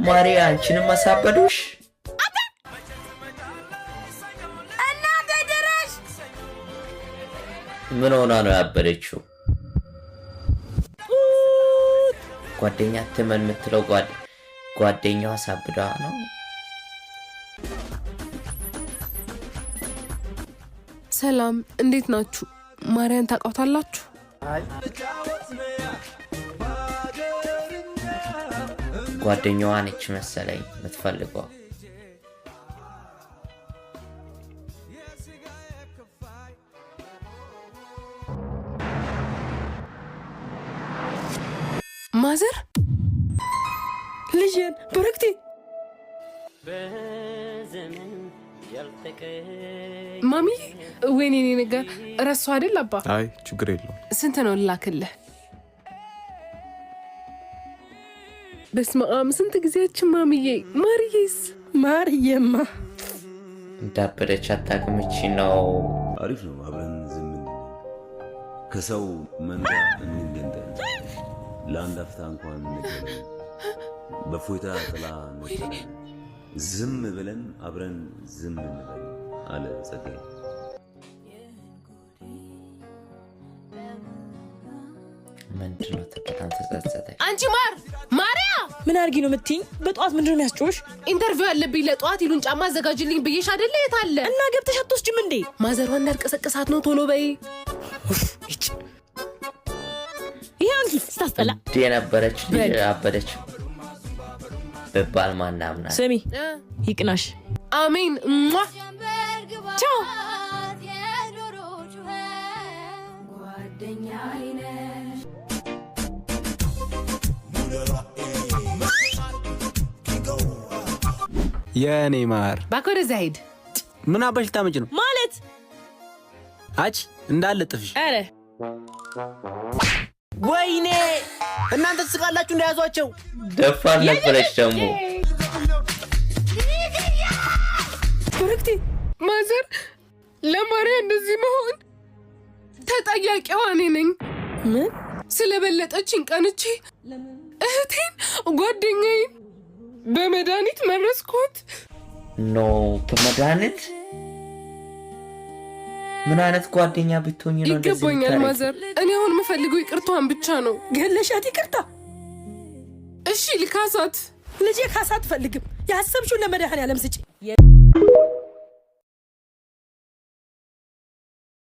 ማሪያ አንቺንም አሳበዱሽ እናንተ ድረሽ ምን ሆና ነው ያበደችው ጓደኛ ተመን ምትለው ጓደኛዋ አሳብዳ ነው ሰላም እንዴት ናችሁ ማሪያን ታውቃታላችሁ ጓደኛዋ ነች መሰለኝ ምትፈልገው ማዘር ልጅን ብሩክቲ ማሚ ወይኔ ነገር ረሱ አይደል አባ አይ ችግር የለውም ስንት ነው ላክልህ በስመአብ ስንት ጊዜያችን ማሚዬ ማርዬስ ማርዬማ እንዳበደች አታውቅምቺ ነው አሪፍ ነው አብረን ዝም ከሰው መንጋ እንገንጠል ለአንድ አፍታ እንኳን ነገር በፎይታ ጥላ ነገር ዝም ብለን አብረን ዝም እንበል አለ ጸጋዬ ምንድነው በጣም ተጸጸተች አንቺ ማሪያ ምን አርጊ ነው ምትኝ በጧት ምንድነው የሚያስጮሽ ኢንተርቪው አለብኝ ለጧት ይሉን ጫማ አዘጋጅልኝ ብዬሽ አይደለ የታለ እና ገብተሽ አትወስጂም እንዴ ማዘሯን እንዳልቀሰቀሳት ነው ቶሎ በይ ይሄንኪ ስታስጠላ የነበረች ልጅ አበደች በባል ማናምና ስሚ ይቅናሽ አሜን ቻው የኔ ማር ባኮረ ዛይድ ምን አባሽ ታመጭ ነው ማለት አጭ እንዳልጥፍሽ አረ ወይኔ እናንተ ተስቃላችሁ እንደያዟቸው ደፋር ነበረች ደግሞ ብሩክቲ ማዘር ለማሪያ እንደዚህ መሆን ተጠያቂዋ እኔ ነኝ ምን ስለበለጠችኝ ቀንቼ እህቴን ጓደኛዬን በመድኃኒት መረስኩት ኖ በመድኃኒት ምን አይነት ጓደኛ ብትሆኚ ነው እንደዚህ ይገባኛል ማዘር እኔ አሁን የምፈልገው ይቅርታዋን ብቻ ነው ገለሻት ይቅርታ እሺ ልካሳት ልጄ ካሳት ፈልግም ያሰብሽው ለመድኃኒዓለም ስጪ